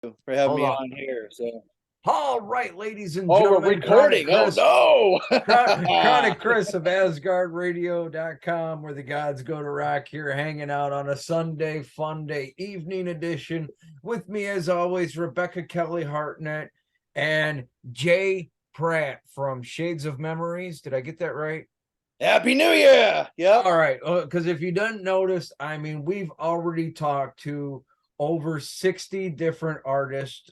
for having Hold me on. on here. So, All right, ladies and oh, we're gentlemen, Chronic recording. Oh Chris, no! Chronic Chris of AsgardRadio.com, where the gods go to rock, here hanging out on a Sunday fun day evening edition. With me, as always, Rebecca Kelly Hartnett and Jay Pratt from Shades of Memories. Did I get that right? Happy New Year! Yep. All right, because if you didn't notice, I mean, we've already talked to over 60 different artists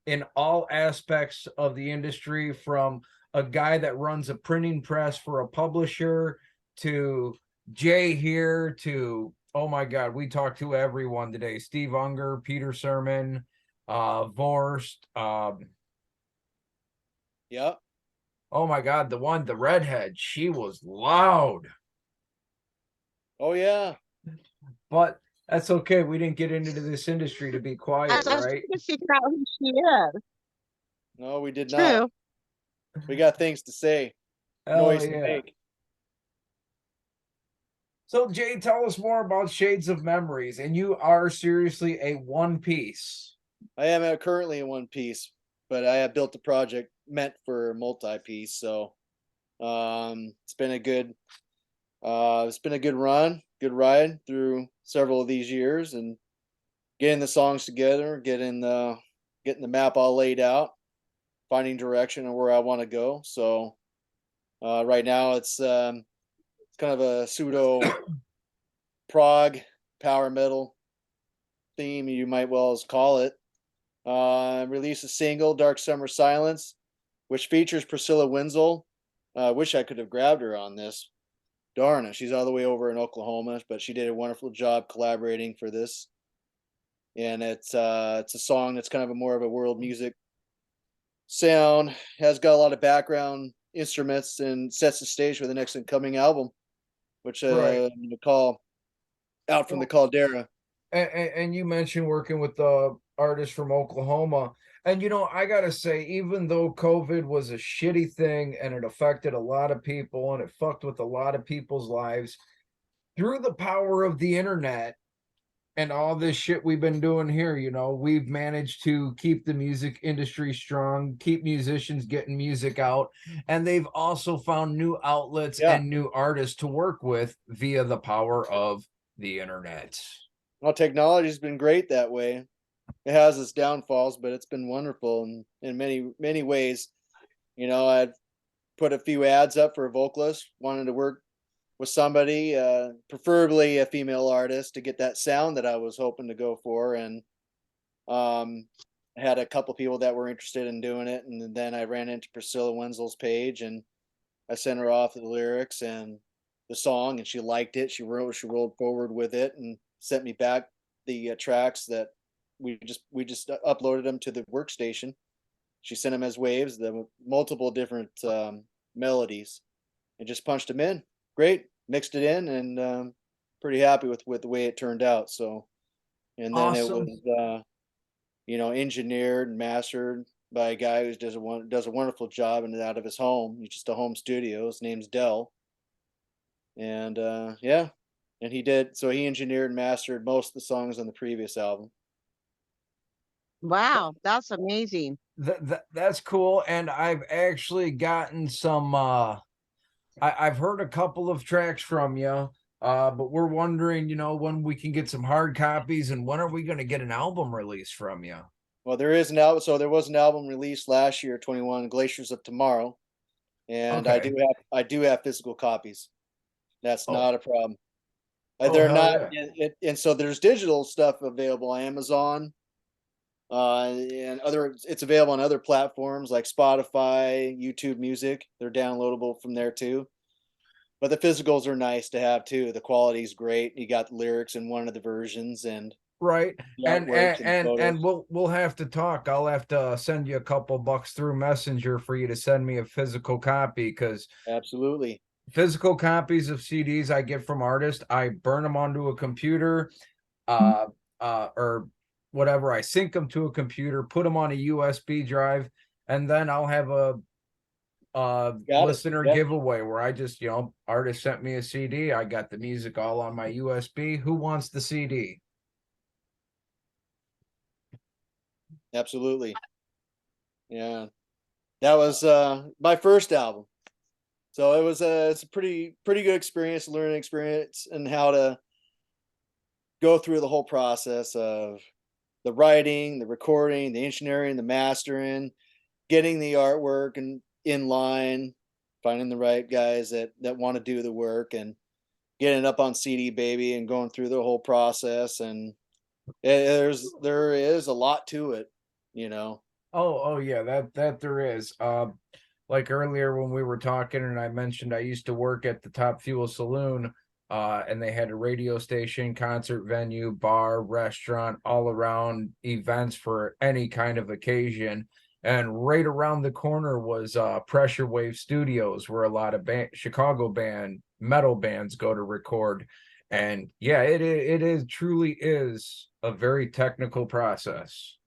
in all aspects of the industry, from a guy that runs a printing press for a publisher to Jay here to, oh my God, we talked to everyone today. Steve Unger, Peter Sermon, Vorst, Yep. oh my God, the redhead, she was loud. Oh yeah. But that's okay. We didn't get into this industry to be quiet, I was right? trying to figure out who she is. No, we did not. True. We got things to say, Hell noise to yeah. make. So, Jay, tell us more about Shades of Memories. And you are seriously a one piece. I am currently in one piece, but I have built a project meant for multi-piece. So, it's been a good run, good ride through several of these years, and getting the songs together, getting the map all laid out, finding direction and where I want to go. So right now it's kind of a pseudo prog power metal theme, you might well as call it. Released a single, Dark Summer Silence, which features Priscilla Wenzel. I wish I could have grabbed her on this. Darn it, she's all the way over in Oklahoma, but she did a wonderful job collaborating for this. And it's a song that's kind of a more of a world music sound, has got a lot of background instruments, and sets the stage for the next incoming album, which Right. I'm going to call Out from the Well, Caldera. and you mentioned working with the artists from Oklahoma. And, I got to say, even though COVID was a shitty thing and it affected a lot of people and it fucked with a lot of people's lives, through the power of the internet, and all this shit we've been doing here, we've managed to keep the music industry strong, keep musicians getting music out, and they've also found new outlets Yeah. and new artists to work with via the power of the internet. Well, technology's been great that way. It has its downfalls, but it's been wonderful in many, many ways. I'd put a few ads up for a vocalist, wanted to work with somebody, preferably a female artist, to get that sound that I was hoping to go for. And um, I had a couple people that were interested in doing it. And then I ran into Priscilla Wenzel's page, and I sent her off the lyrics and the song, and she liked it. She rolled forward with it and sent me back the tracks that we just uploaded them to the workstation. She sent them as waves, the multiple different melodies, and just punched them in. Great, mixed it in, and pretty happy with the way it turned out. So, and then it Awesome. was engineered and mastered by a guy who does a wonderful job and out of his home. He's just a home studio. His name's Dell, and yeah, and he engineered and mastered most of the songs on the previous album. Wow, that's amazing. That's cool. And I've actually gotten some I've heard a couple of tracks from you. But we're wondering, when we can get some hard copies, and when are we going to get an album release from you? Well, there is an album. So there was an album released last year, 21 Glaciers of Tomorrow, and Okay. I do have physical copies. That's Oh, not a problem. oh, They're hell not, yeah. and so there's digital stuff available on Amazon, and other. It's available on other platforms like Spotify, YouTube Music. They're downloadable from there too. But the physicals are nice to have too. The quality's great. You got the lyrics in one of the versions and Right. the And artwork and and the and, and photos. we'll have to talk. I'll have to send you a couple bucks through Messenger for you to send me a physical copy, because Absolutely. physical copies of CDs I get from artists, I burn them onto a computer, uh, or whatever. I sync them to a computer, put them on a USB drive, and then I'll have a Got it. listener Yep. giveaway where I just, artist sent me a CD. I got the music all on my USB. Who wants the CD? Absolutely. Yeah. That was my first album. So it's a pretty good experience, learning experience, and how to go through the whole process of the writing, the recording, the engineering, the mastering, getting the artwork and in line, finding the right guys that want to do the work, and getting it up on CD baby, and going through the whole process. And there is a lot to it, you know. Oh yeah, that there is. Like earlier when we were talking, and I mentioned I used to work at the Top Fuel Saloon, and they had a radio station, concert venue, bar, restaurant, all around events for any kind of occasion. And right around the corner was Pressure Wave Studios, where a lot of Chicago metal bands go to record. And yeah, it is truly is a very technical process.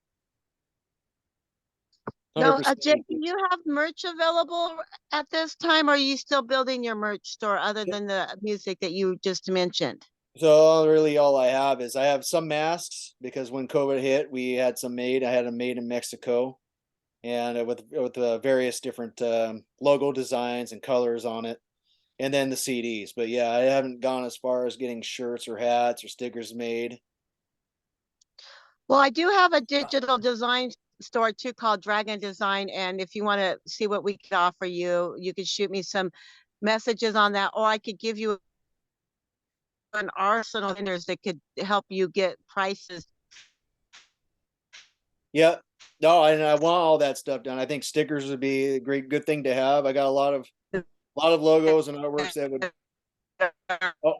Now, 100%. Jay, do you have merch available at this time? Or are you still building your merch store other than the music that you just mentioned? So really all I have is I have some masks, because when COVID hit, we had some made. I had them made in Mexico, and with various different logo designs and colors on it, and then the CDs. But yeah, I haven't gone as far as getting shirts or hats or stickers made. Well, I do have a digital design store too called Dragon Design. And if you want to see what we could offer you, you could shoot me some messages on that, or I could give you an arsenal of vendors that could help you get prices. Yeah, no, I want all that stuff done. I think stickers would be a good thing to have. I got a lot of logos and artworks that would. Oh,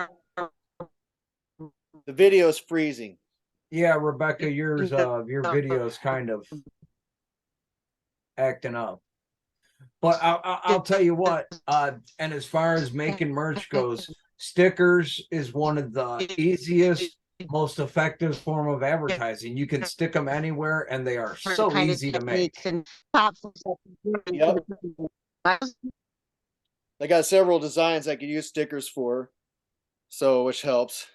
the video is freezing. Yeah, Rebecca, your video's kind of acting up. But I'll tell you what, and as far as making merch goes, stickers is one of the easiest, most effective form of advertising. You can stick them anywhere, and they are so Kind of easy to make. techniques and tops and stuff. Yep. I got several designs I could use stickers for, so which helps.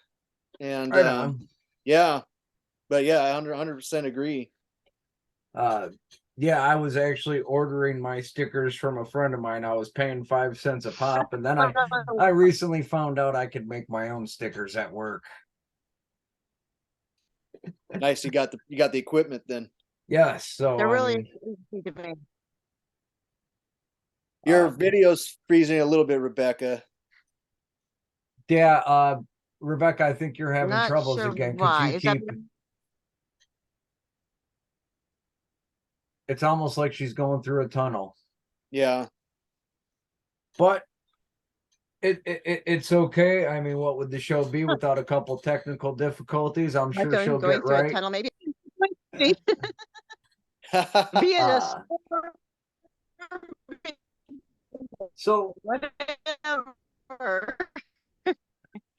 And Right on. yeah, but yeah, I 100% agree. Yeah, I was actually ordering my stickers from a friend of mine. I was paying 5 cents a pop, and then I recently found out I could make my own stickers at work. Nice, you got the equipment then. Yes, so They're I really mean, easy to make. Your video's freezing a little bit, Rebecca. yeah, Rebecca, I think you're I'm having not troubles sure again because why. you Is that keep. It's almost like she's going through a tunnel, Yeah. but it's okay. I mean, what would the show be without a couple technical difficulties? I'm sure she'll going get through a right. tunnel? Maybe be in a So, whatever.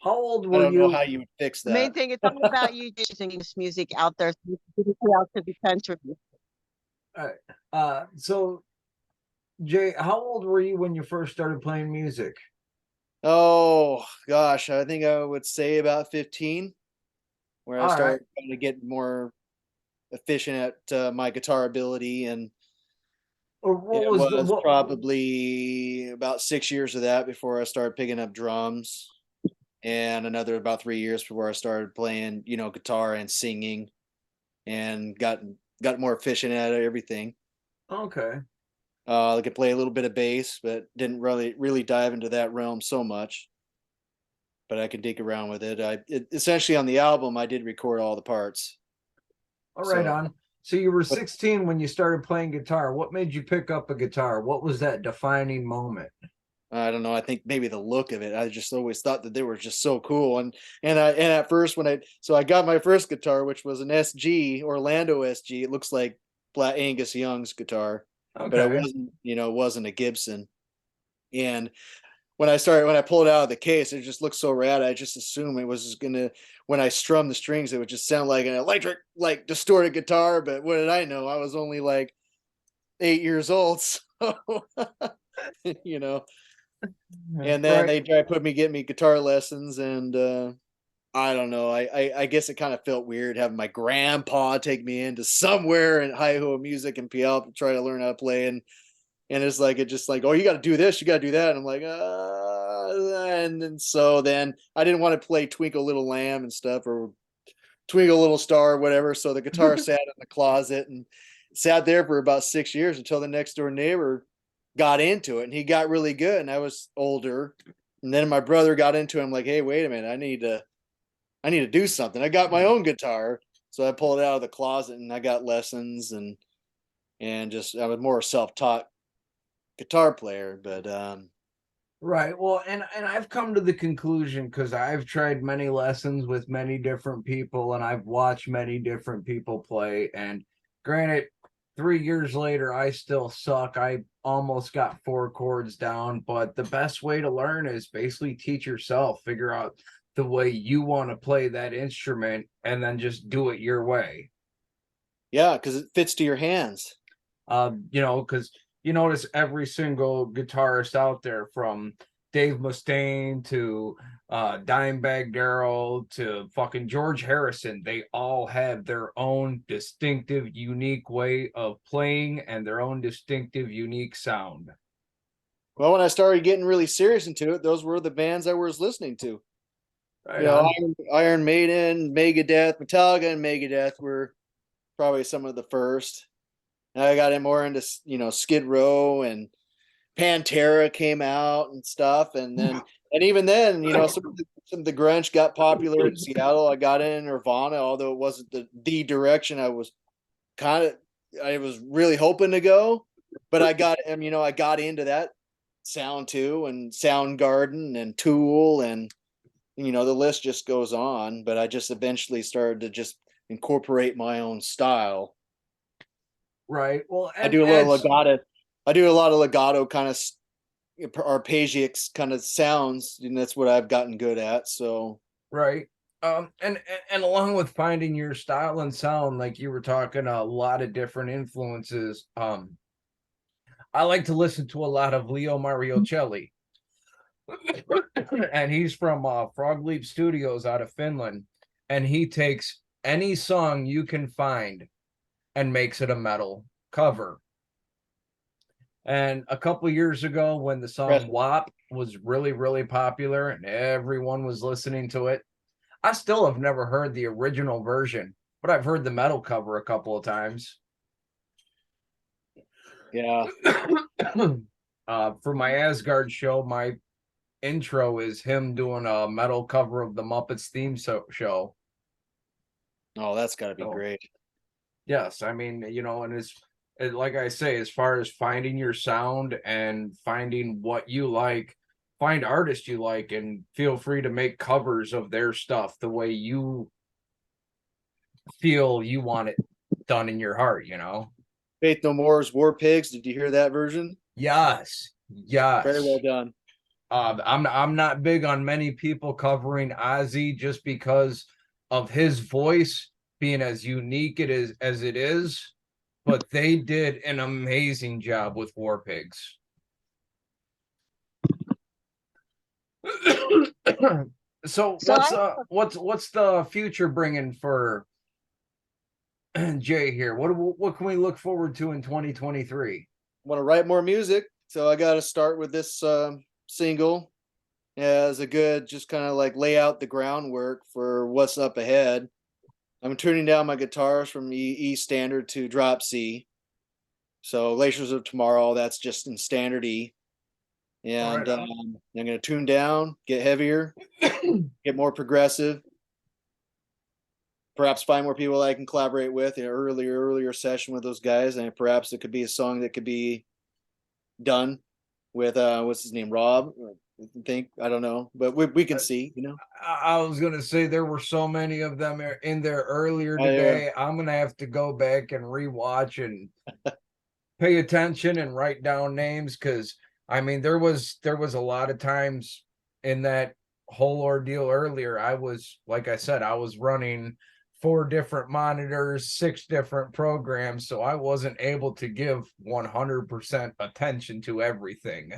how old I were don't know you? how you would fix The main that. thing is all about you singing this music out there, so you can get it out to the country. So Jay, how old were you when you first started playing music? Oh gosh, I think I would say about 15, where I All right. started trying to get more efficient at my guitar ability. And Or what it was the was what? probably about 6 years of that before I started picking up drums, and another about 3 years before I started playing, guitar and singing, and got more efficient at everything. Okay. I could play a little bit of bass, but didn't really dive into that realm so much. But I could dig around with it. Essentially on the album, I did record all the parts. All right So, on. So you were but 16 when you started playing guitar. What made you pick up a guitar? What was that defining moment? I don't know. I think maybe the look of it. I just always thought that they were just so cool. And at first I got my first guitar, which was an SG, Orlando SG. It looks like Flat Angus Young's guitar, but it Okay. wasn't. It wasn't a Gibson. And when I pulled it out of the case, it just looked so rad. I just assumed it was gonna, when I strummed the strings, it would just sound like an electric, like distorted guitar. But what did I know? I was only like 8 years old, so you know. And then Right. they tried to get me guitar lessons, and I don't know. I guess it kind of felt weird having my grandpa take me into somewhere in hi ho music and PL to try to learn how to play, and it's like it just like, oh, you got to do this, you got to do that. And I'm like, and then so then I didn't want to play Twinkle Little Lamb and stuff or Twinkle Little Star or whatever. So the guitar sat in the closet and sat there for about 6 years until the next door neighbor got into it, and he got really good, and I was older. And then my brother got into it. I'm like, hey, wait a minute, I need to do something. I got my own guitar, so I pulled it out of the closet and I got lessons, and just I was more a self-taught guitar player. But Right. Well, and I've come to the conclusion because I've tried many lessons with many different people and I've watched many different people play. And granted, 3 years later, I still suck. I almost got 4 chords down, but the best way to learn is basically teach yourself, figure out the way you want to play that instrument, and then just do it your way. yeah, because it fits to your hands. Because you notice every single guitarist out there, from Dave Mustaine to Dimebag Darrell to fucking George Harrison, they all have their own distinctive, unique way of playing and their own distinctive, unique sound. Well, when I started getting really serious into it, those were the bands I was listening to. Right on. Iron Maiden, Megadeth, Metallica, and Megadeth were probably some of the first. And I got in more into Skid Row, and Pantera came out and stuff, and even then, some of the grunge got popular in Seattle. I got in Nirvana, although it wasn't the direction kind of I was really hoping to go, but I got into that sound too, and Soundgarden and Tool, and the list just goes on. But I just eventually started to just incorporate my own style. Right. Well, I and do a little it's legato. I do a lot of legato kind of arpeggiac kind of sounds, and that's what I've gotten good at. So right. And along with finding your style and sound, like you were talking, a lot of different influences. I like to listen to a lot of Leo Mariocelli, and he's from Frog Leap Studios out of Finland, and he takes any song you can find and makes it a metal cover. And a couple years ago, when the song WAP was really, really popular and everyone was listening to it, I still have never heard the original version, but I've heard the metal cover a couple of times. yeah, For my Asgard show, my intro is him doing a metal cover of the Muppets theme show. oh, that's got to be great. Yes, I mean, and like I say, as far as finding your sound and finding what you like, find artists you like, and feel free to make covers of their stuff the way you feel you want it done in your heart. Faith No More's War Pigs. Did you hear that version? Yes, Very well yes. done. I'm not big on many people covering Ozzy just because of his voice being as unique as it is, but they did an amazing job with War Pigs. So what's the future bringing for Jay here? What can we look forward to in 2023? Want to write more music, so I got to start with this single as a good, just kind of like lay out the groundwork for what's up ahead. I'm tuning down my guitars from E standard to drop C. So Glaciers of Tomorrow, that's just in standard E. And Right I'm going to tune down, get heavier, get more progressive. Perhaps find more people I can collaborate with in an earlier session with those guys, and perhaps it could be a song that could be done with what's his name, Rob. I don't know, but we can see. I was gonna say there were so many of them in there earlier today. I'm gonna have to go back and rewatch and pay attention and write down names, because I mean there was a lot of times in that whole ordeal earlier. Like I said, I was running 4 different monitors, 6 different programs, so I wasn't able to give 100% attention to everything.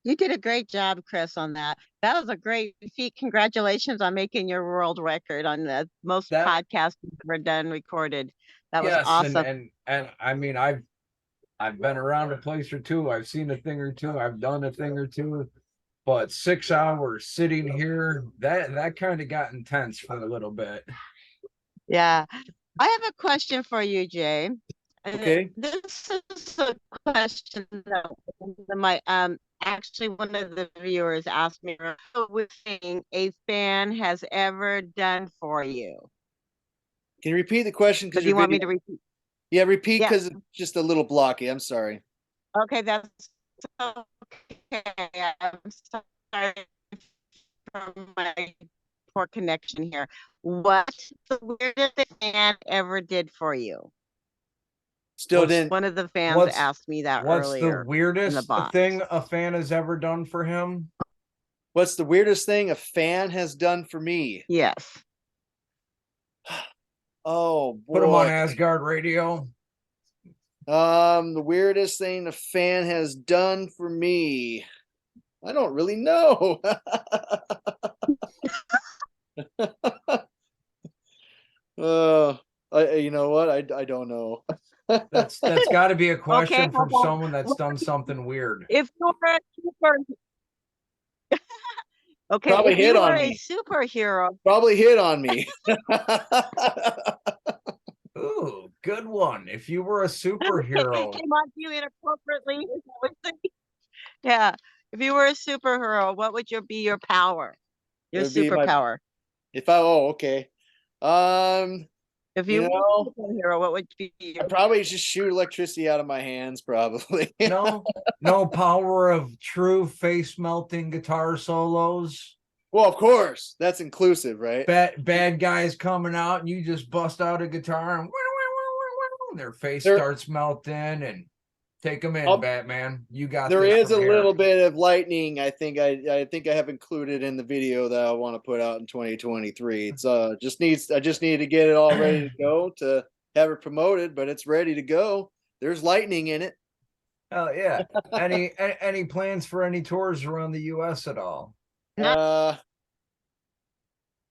You did a great job, Chris, on that. That was a great feat. Congratulations on making your world record on the most That podcasts you've ever done recorded. That was yes, awesome. and I mean I've been around a place or two. I've seen a thing or two. I've done a thing or two. But 6 hours sitting here, that kind of got intense for a little bit. Yeah. I have a question for you, Jay. Okay. This is a question that my actually one of the viewers asked me, what would thing a fan has ever done for you? Can you repeat the question? But Because do your you want me video. to repeat? Yeah, repeat Yeah. because it's just a little blocky. I'm sorry. Okay, that's okay. I'm sorry for my poor connection here. What's the weirdest thing a fan ever did for you? Still didn't. One of the fans What's asked me that what's the earlier in the weirdest box. thing a fan has ever done for him? What's the weirdest thing a fan has done for me? Yes. Oh Put him on boy. Asgard Radio. The weirdest thing a fan has done for me. I don't really know. You know what? I don't know. That's got to be a Okay, question how from about someone that's done something weird. if you were a super okay, Probably if hit you were on a me. superhero, Probably hit on me. Ooh, good one. If you were a superhero, came on to you inappropriately. Yeah. If you were a superhero, what would be your power? It Your would be my superpower. if I oh okay. Um, If you you were a know, superhero, what would be your I'd probably just shoot electricity out of my hands, probably. no power of true face melting guitar solos. Well, of course, that's inclusive, right? Bad guys coming out and you just bust out a guitar and their face There, starts melting and take them in, I'll, Batman. You got there this is from a here. little bit of lightning. I think I have included in the video that I want to put out in 2023. It's I just need to get it all ready to go to have it promoted, but it's ready to go. There's lightning in it. Oh yeah. Any plans for any tours around the US at all? Yeah,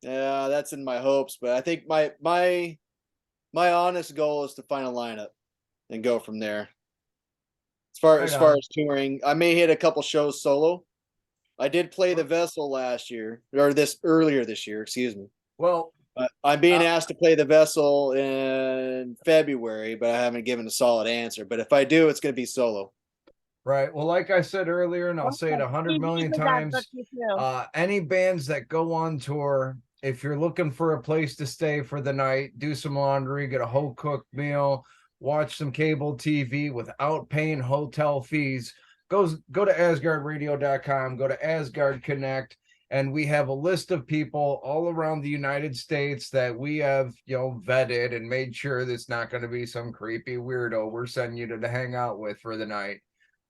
that's in my hopes, but I think my honest goal is to find a lineup and go from there. As far as touring, I may hit a couple shows solo. I did play the Vessel last year, or earlier this year, excuse me. Well, I'm being asked to play the Vessel in February, but I haven't given a solid answer. But if I do, it's going to be solo. right. Well, like I said earlier, and I'll say it 100 million times, any bands that go on tour, if you're looking for a place to stay for the night, do some laundry, get a whole cooked meal, watch some cable TV without paying hotel fees, go to asgardradio.com, go to Asgard Connect, and we have a list of people all around the United States that we have, vetted and made sure that's not going to be some creepy weirdo we're sending you to hang out with for the night.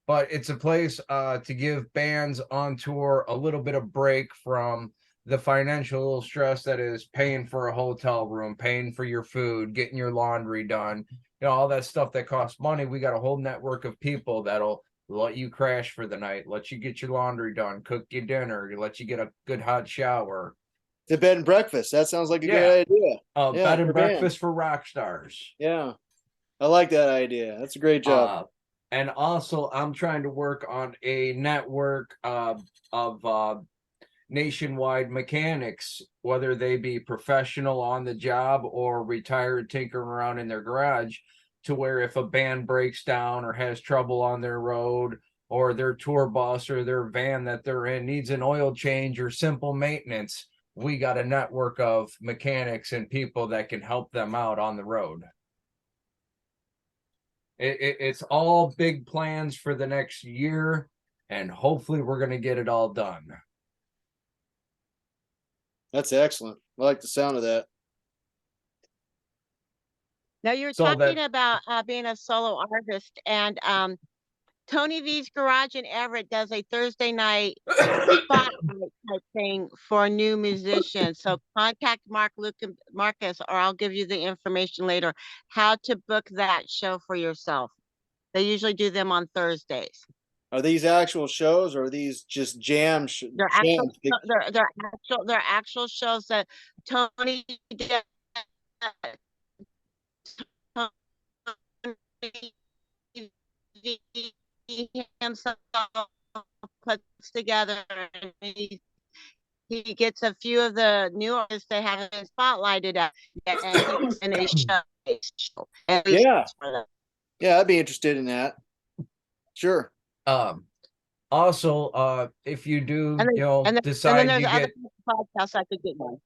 But it's a place to give bands on tour a little bit of break from the financial stress that is paying for a hotel room, paying for your food, getting your laundry done, all that stuff that costs money. We got a whole network of people that'll let you crash for the night, let you get your laundry done, cook you dinner, let you get a good hot shower. The bed and breakfast. That sounds like a good idea. Bed and breakfast for rock stars. Yeah, I like that idea. That's a great job. And also, I'm trying to work on a network of nationwide mechanics, whether they be professional on the job or retired tinkering around in their garage, to where if a band breaks down or has trouble on their road, or their tour bus or their van that they're in needs an oil change or simple maintenance, we got a network of mechanics and people that can help them out on the road. It's all big plans for the next year, and hopefully we're going to get it all done. That's excellent. I like the sound of that. Now you're talking about being a solo artist, and Tony V's Garage in Everett does a Thursday night spotlight type thing for new musicians. So contact Marcus, or I'll give you the information later, how to book that show for yourself. They usually do them on Thursdays. Are these actual shows or are these just They're actual, jams? they're actual shows that Tony did. Tony himself puts together, and he gets a few of the new artists they haven't been spotlighted at, and he puts in a show. And Yeah. Yeah, I'd be interested in that. Sure. Also, if you do, and then, you know, and then decide there's you other get, podcasts I could get on.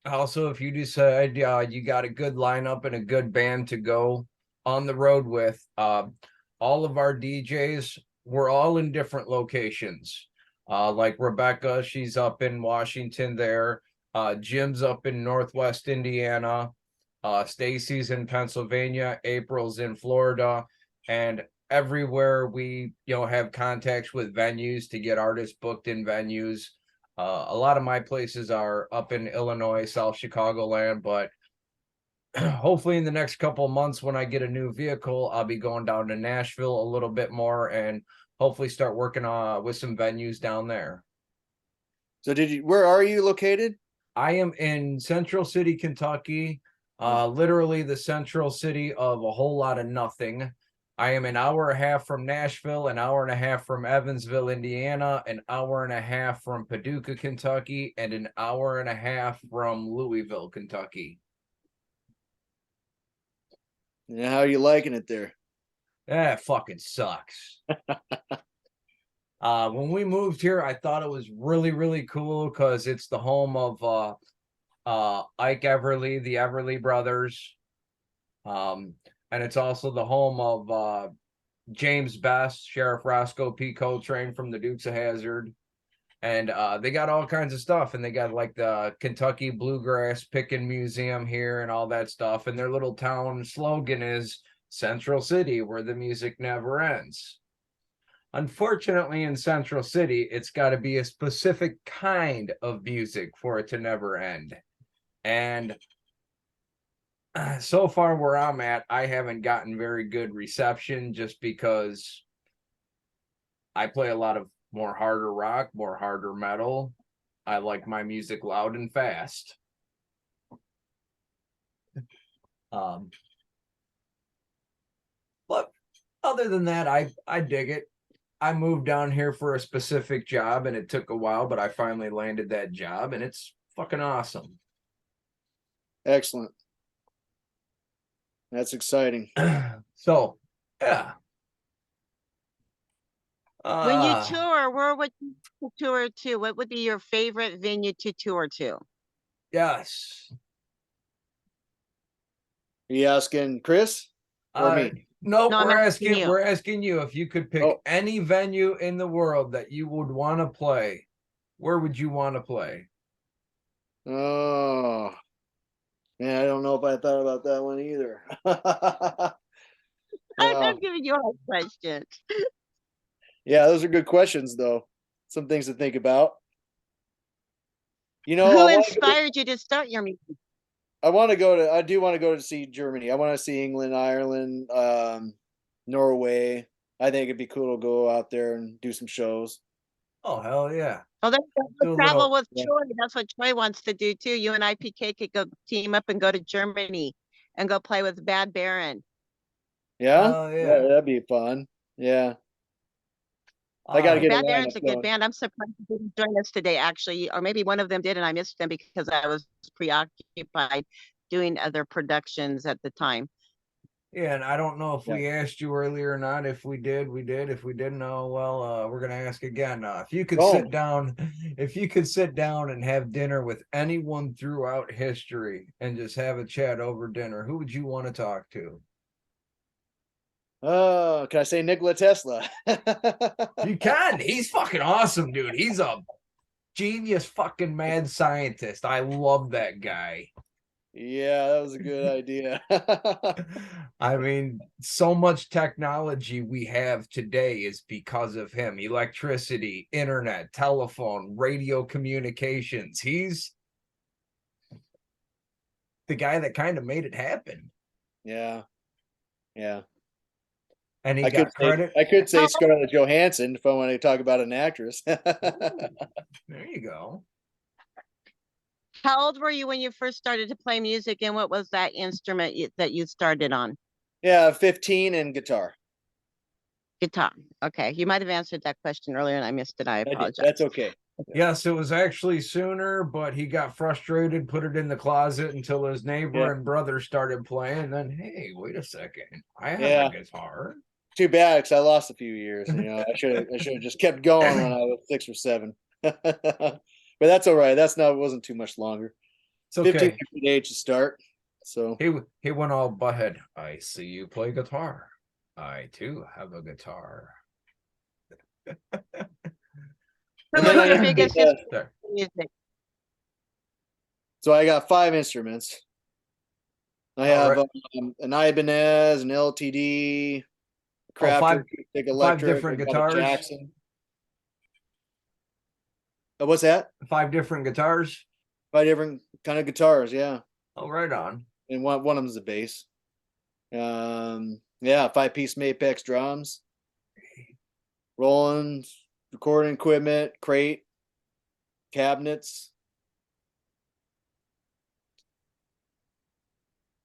also, if you decide you got a good lineup and a good band to go on the road with, all of our DJs, we're all in different locations. Like Rebecca, she's up in Washington there. Jim's up in Northwest Indiana. Stacy's in Pennsylvania. April's in Florida. And everywhere we, have contacts with venues to get artists booked in venues. A lot of my places are up in Illinois, South Chicagoland, but hopefully in the next couple of months when I get a new vehicle, I'll be going down to Nashville a little bit more and hopefully start working with some venues down there. So where are you located? I am in Central City, Kentucky, literally the central city of a whole lot of nothing. I am an hour and a half from Nashville, an hour and a half from Evansville, Indiana, an hour and a half from Paducah, Kentucky, and an hour and a half from Louisville, Kentucky. Yeah, how are you liking it there? That fucking sucks. When we moved here, I thought it was really, really cool because it's the home of Ike Everly, the Everly brothers. And it's also the home of James Best, Sheriff Roscoe P. Coltrane from the Dukes of Hazzard. And they got all kinds of stuff. And they got like the Kentucky Bluegrass Picking Museum here and all that stuff. And their little town slogan is Central City, where the music never ends. Unfortunately, in Central City, it's got to be a specific kind of music for it to never end. And so far where I'm at, I haven't gotten very good reception just because I play a lot of more harder rock, more harder metal. I like my music loud and fast. But other than that, I dig it. I moved down here for a specific job and it took a while, but I finally landed that job and it's fucking awesome. Excellent. That's exciting. So, yeah. When you tour, where would you tour to? What would be your favorite venue to tour to? Yes. Are you asking Chris or me? No, No, I'm asking you. we're asking you if you could pick any venue in the world that you would want to play, where would you want to play? Oh, man, I don't know if I thought about that one either. I'm giving you all questions. Yeah, those are good questions, though. Some things to think about. Who inspired you to start your music? I do want to go to see Germany. I want to see England, Ireland, Norway. I think it'd be cool to go out there and do some shows. Oh, hell yeah. Oh, that's travel with Troy. That's what Troy wants to do too. You and IPK could go team up and go to Germany and go play with Bad Baron. Yeah? Yeah, that'd be fun. Yeah. I got to get Bad Baron's a good band. I'm surprised they didn't join us today, actually, or maybe one of them did, and I missed them because I was preoccupied doing other productions at the time. Yeah, and I don't know if we asked you earlier or not. If we did, we did. If we didn't, we're gonna ask again. If you could sit down and have dinner with anyone throughout history and just have a chat over dinner, who would you want to talk to? Oh, can I say Nikola Tesla? You can. He's fucking awesome, dude. He's a genius fucking mad scientist. I love that guy. Yeah, that was a good idea. I mean, so much technology we have today is because of him. Electricity, internet, telephone, radio communications. He's the guy that kind of made it happen. Yeah. Yeah. And he I could got say credit. How, Scarlett Johansson if I want to talk about an actress. Ooh, there you go. how old were you when you first started to play music, and what was that instrument that you started on? Yeah, 15 and guitar. Guitar. Okay. You might have answered that question earlier and I missed it. I I did. apologize. That's okay. Yes, it was actually sooner, but he got frustrated, put it in the closet until his neighbor and brother started playing. Then, hey, wait a second, I have a guitar. Too bad because I lost a few years. You know, I should have just kept going when I was 6 or 7. But that's all right. It wasn't too much longer. It's okay. 15 is a good age to start. So he went all butthead. I see you play guitar. I too have a guitar. So what's your biggest instrument in music? So I got 5 instruments. I have an Ibanez, an LTD, Crafter, acoustic, electric, 5 different guitars. Jackson. What's that? 5 different guitars. 5 different kind of guitars, yeah. Oh, right on. And one of them is a bass. Yeah, 5-piece Mapex drums, Rollins, recording equipment, crate, cabinets.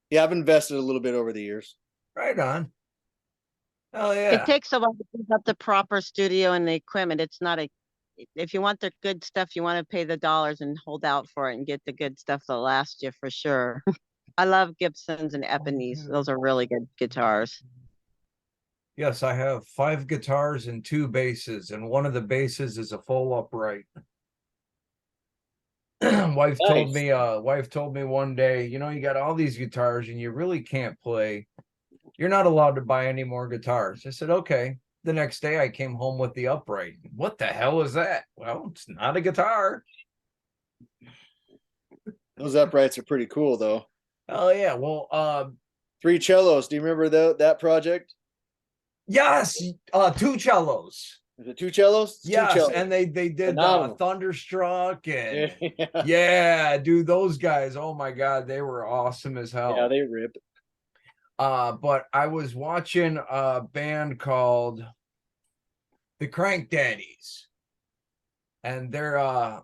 Yeah, I've invested a little bit over the years. Right on. Oh yeah. It takes a while to build up the proper studio and the equipment. It's not if you want the good stuff, you want to pay the dollars and hold out for it and get the good stuff that'll last you for sure. I love Gibsons and Ebeneys. Those are really good guitars. Yes, I have 5 guitars and 2 basses, and one of the basses is a full upright. Wife told me one day, you know, you got all these guitars and you really can't play. You're not allowed to buy any more guitars. I said, okay. The next day I came home with the upright. What the hell is that? Well, it's not a guitar. Those uprights are pretty cool though. Oh yeah. Well, 3 cellos. Do you remember that project? Yes, 2 cellos. Is it 2 cellos? Yes, 2 cellos. and they did Thunderstruck and yeah, dude, those guys, oh my god, they were awesome as hell. Yeah, they rip. But I was watching a band called the Crank Daddies, and their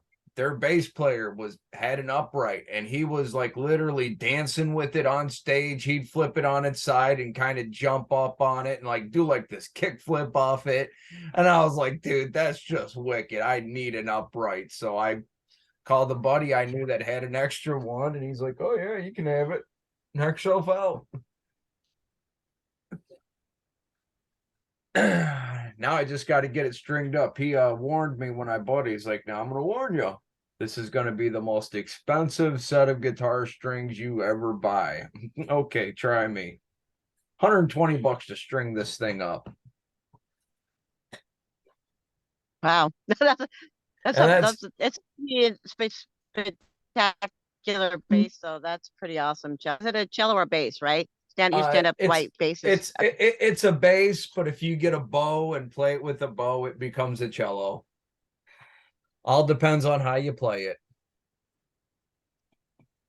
bass player had an upright, and he was like literally dancing with it on stage. He'd flip it on its side and kind of jump up on it and like do like this kick flip off it. And I was like, dude, that's just wicked. I need an upright. So I called the buddy I knew that had an extra one, and he's like, oh yeah, you can have it. Knock yourself out. Now I just got to get it stringed up. He warned me when I bought it. He's like, now I'm going to warn you. This is going to be the most expensive set of guitar strings you ever buy. Okay, try me. $120 to string this thing up. Wow. It's a spectacular bass, so that's pretty awesome. Is it a cello or bass, right? You stand up white basses. It's a bass, but if you get a bow and play it with a bow, it becomes a cello. All depends on how you play it.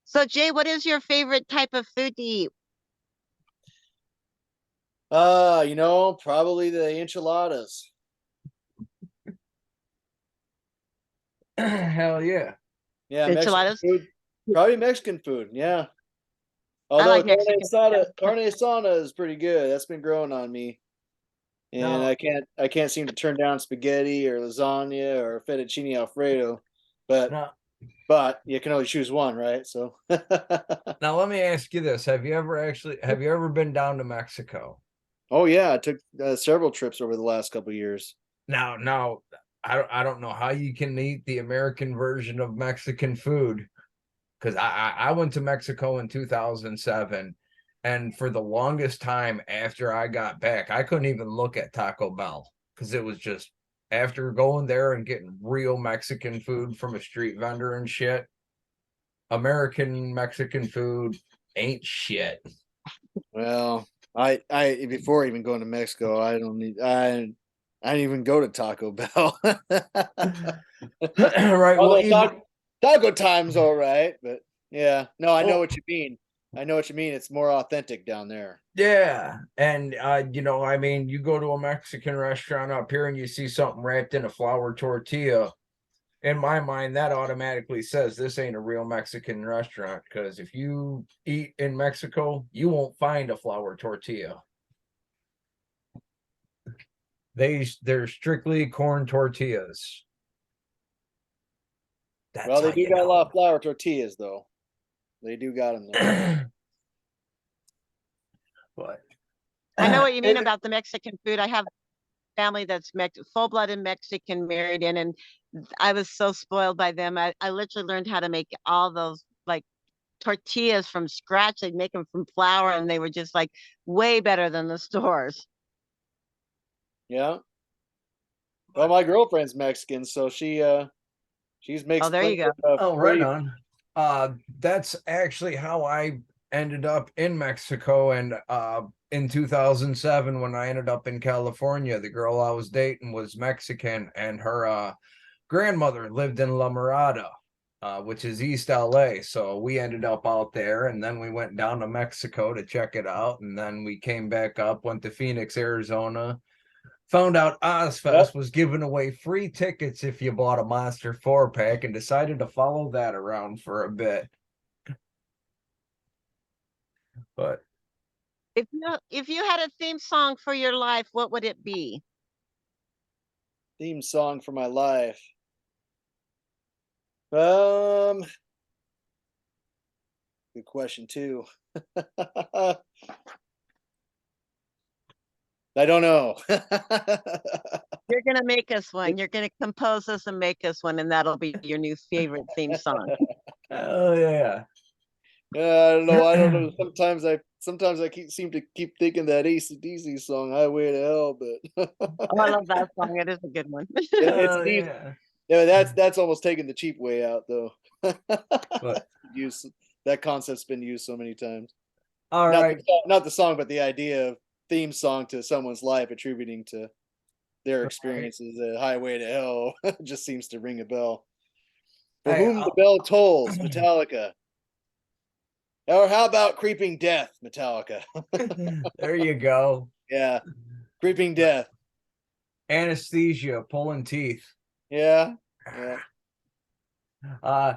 So Jay, what is your favorite type of food to eat? You know, probably the enchiladas. Hell yeah. Yeah, enchiladas. Mexican food. Probably Mexican food, yeah. I like carne asada is pretty good. That's been growing on me. And I can't seem to turn down spaghetti or lasagna or fettuccine alfredo. But you can only choose one, right? So now let me ask you this. Have you ever been down to Mexico? Oh yeah, I took several trips over the last couple of years. Now I don't know how you can eat the American version of Mexican food, because I went to Mexico in 2007, and for the longest time after I got back, I couldn't even look at Taco Bell, because it was just, after going there and getting real Mexican food from a street vendor and shit, American Mexican food ain't shit. Well, I before even going to Mexico, I didn't even go to Taco Bell. Right. Although Taco Time's all right, but yeah, no, I know what you mean. I know what you mean. It's more authentic down there. Yeah, and you know, I mean, you go to a Mexican restaurant up here and you see something wrapped in a flour tortilla. In my mind, that automatically says this ain't a real Mexican restaurant, because if you eat in Mexico, you won't find a flour tortilla. They're strictly corn tortillas. That's Well, they how do you got a lot know. of flour tortillas, though. They do got them there. But I know what you mean it- about the Mexican food. I have family that's full-blooded Mexican married in, and I was so spoiled by them. I literally learned how to make all those like tortillas from scratch. They'd make them from flour, and they were just like way better than the stores. Yeah. Well, my girlfriend's Mexican, so she's Oh, makes there you plenty go. of oh, right pretty. on. That's actually how I ended up in Mexico, and in 2007 when I ended up in California, the girl I was dating was Mexican, and her grandmother lived in La Mirada, which is East LA. So we ended up out there, and then we went down to Mexico to check it out, and then we came back up, went to Phoenix, Arizona. Found out Yep. Ozfest was giving away free tickets if you bought a Monster 4-pack, and decided to follow that around for a bit. But If you had a theme song for your life, what would it be? Theme song for my life. Um, Good question too. I don't know. You're gonna make us one. You're gonna compose us and make us one, and that'll be your new favorite theme song. oh yeah. Yeah, I don't know. I don't know. Sometimes I seem to keep thinking that AC/DC song "Highway to Hell," but Oh, I love that song. It is a good one. it's Oh easy. yeah. Yeah, that's almost taking the cheap way out, though. But Use that concept's been used so many times. all right. Not the song, but the idea of theme song to someone's life, attributing to their Right. experiences. "Highway to Hell" just seems to ring a bell. For Hey, whom the bell tolls, Metallica. Or how about "Creeping Death," Metallica? there you go. Yeah, "Creeping Death." Anesthesia, pulling teeth. Yeah, yeah. Uh,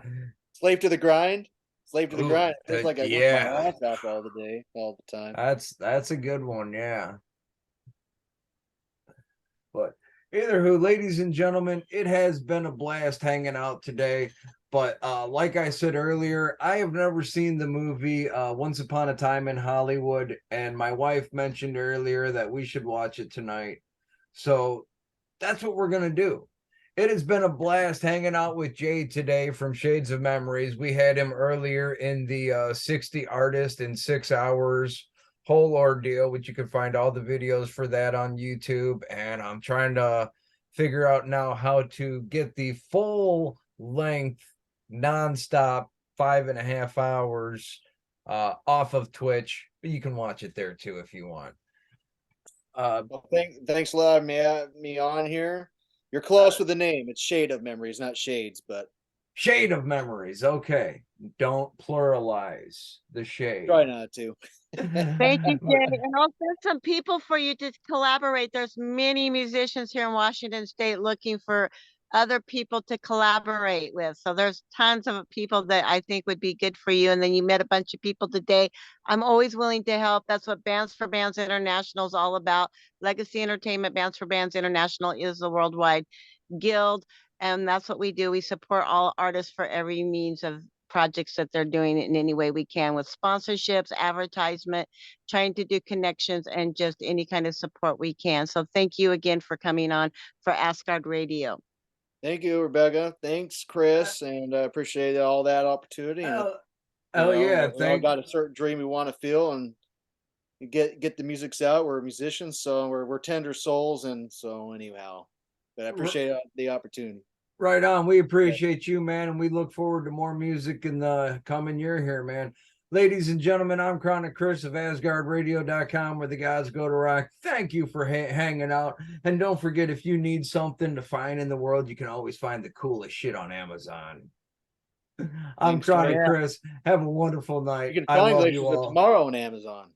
"Slave to the Grind." Slave to the ooh, grind. Feels like I work my yeah. ass off all the day, all the time. That's a good one, yeah. But either who, ladies and gentlemen, it has been a blast hanging out today. But like I said earlier, I have never seen the movie Once Upon a Time in Hollywood, and my wife mentioned earlier that we should watch it tonight. So that's what we're gonna do. It has been a blast hanging out with Jay today from Shades of Memories. We had him earlier in the 60 Artist in 6 hours whole ordeal, which you can find all the videos for that on YouTube. And I'm trying to figure out now how to get the full length, nonstop 5.5 hours off of Twitch. But you can watch it there too if you want. Well, thanks a lot for me on here. You're close with the name. It's Shade of Memories, not Shades, but Shade of Memories. Okay. Don't pluralize the try shade. not to. Thank you, Jay. And I'll send some people for you to collaborate. There's many musicians here in Washington State looking for other people to collaborate with. So there's tons of people that I think would be good for you. And then you met a bunch of people today. I'm always willing to help. That's what Bands for Bands International is all about. Legacy Entertainment Bands for Bands International is the worldwide guild, and that's what we do. We support all artists for every means of projects that they're doing in any way we can, with sponsorships, advertisement, trying to do connections, and just any kind of support we can. So thank you again for coming on for Asgard Radio. Thank you, Rebecca. Thanks, Chris, and I appreciate all that opportunity. And oh, oh yeah, we all thank got a certain dream we want to feel, and get the music's out. We're musicians, so we're tender souls, and so anyhow. But I appreciate the opportunity. right on. We Yeah. appreciate you, man, and we look forward to more music in the coming year here, man. Ladies and gentlemen, I'm Chronic Chris of AsgardRadio.com, where the gods go to rock. Thank you for hanging out. And don't forget, if you need something to find in the world, you can always find the coolest shit on Amazon. I'm Thanks, Tronny Tony. Chris. Have a wonderful night. You can I find love Glaciers you of all. Tomorrow on Amazon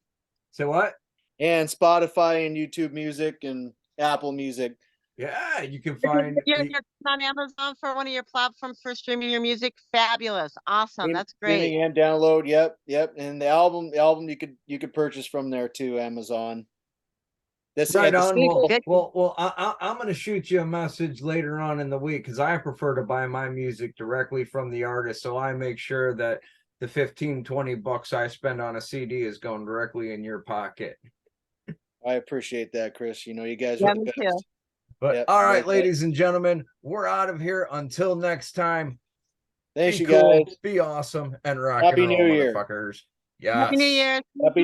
Say what? and Spotify and YouTube Music and Apple Music. Yeah, you can find You're on Amazon for one of your platforms for streaming your music. Fabulous. Awesome. That's great. Streaming and download. Yep. And the album you could purchase from there too, Amazon. That's right the on. single. Well, I'm going to shoot you a message later on in the week because I prefer to buy my music directly from the artist. So I make sure that the 15-20 bucks I spend on a CD is going directly in your pocket. I appreciate that, Chris. You know, you guys Yeah, are the me best. too. But Yep, all right, like that. ladies and gentlemen, we're out of here. Until next time. Thanks, Be you cool, guys. be awesome, and rock Happy and roll, New Year. motherfuckers. Yes. Happy New Year. Happy